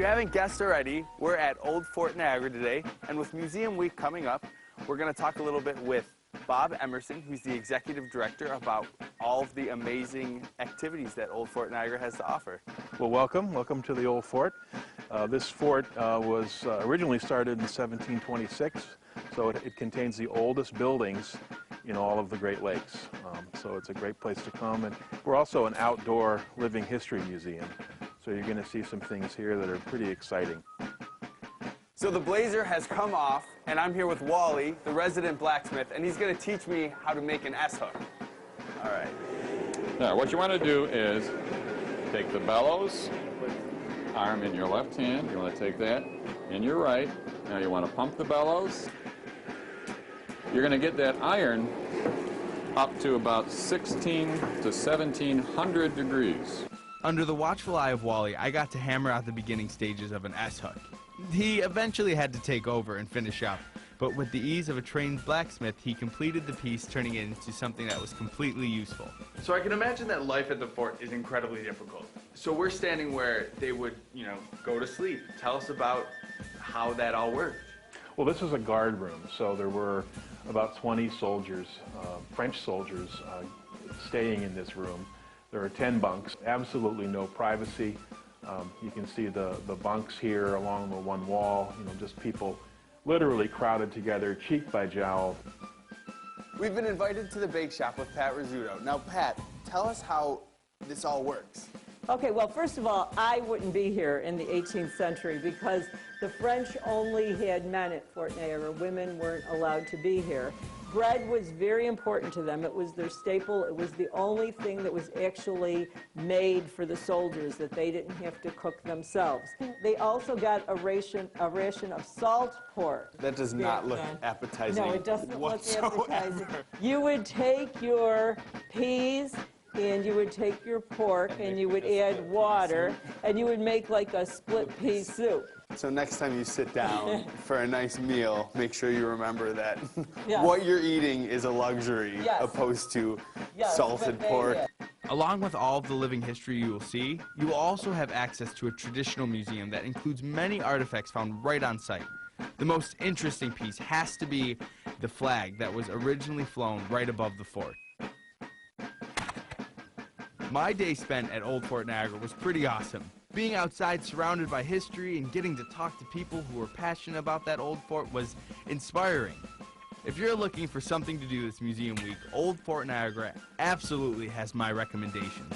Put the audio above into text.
you haven't guessed already, we're at Old Fort Niagara today, and with Museum Week coming up, we're going to talk a little bit with Bob Emerson, who's the executive director, about all of the amazing activities that Old Fort Niagara has to offer. Well, welcome to the Old Fort. This fort was originally started in 1726, so it contains the oldest buildings in all of the Great Lakes. So it's a great place to come, and we're also an outdoor living history museum. So you're going to see some things here that are pretty exciting. So the blazer has come off, and I'm here with Wally, the resident blacksmith, and he's going to teach me how to make an S-hook. All right. Now, what you want to do is take the bellows, arm in your left hand. You want to take that in your right. Now you want to pump the bellows. You're going to get that iron up to about 16 to 1700 degrees. Under the watchful eye of Wally, I got to hammer out the beginning stages of an S-hook. He eventually had to take over and finish up, but with the ease of a trained blacksmith, he completed the piece, turning it into something that was completely useful. So I can imagine that life at the fort is incredibly difficult. So we're standing where they would, go to sleep. Tell us about how that all worked. Well, this is a guard room, so there were about 20 soldiers, French soldiers, staying in this room. There are 10 bunks, absolutely no privacy. You can see the bunks here along the one wall, just people literally crowded together, cheek by jowl. We've been invited to the bake shop with Pat Rizzuto. Now, Pat, tell us how this all works. Okay, well, first of all, I wouldn't be here in the 18th century because the French only had men at Fort Niagara. Women weren't allowed to be here. Bread was very important to them. It was their staple. It was the only thing that was actually made for the soldiers, that they didn't have to cook themselves. They also got a ration of salt pork. That does not look appetizing. No, it doesn't whatsoever. look appetizing. You would take your peas and you would take your pork and you would add water and you would make like a split pea soup. So next time you sit down for a nice meal, make sure you remember that Yes. what you're eating is a luxury opposed to salted pork. Along with all of the living history you will see, you will also have access to a traditional museum that includes many artifacts found right on site. The most interesting piece has to be the flag that was originally flown right above the fort. My day spent at Old Fort Niagara was pretty awesome. Being outside surrounded by history and getting to talk to people who were passionate about that old fort was inspiring. If you're looking for something to do this Museum Week, Old Fort Niagara absolutely has my recommendation.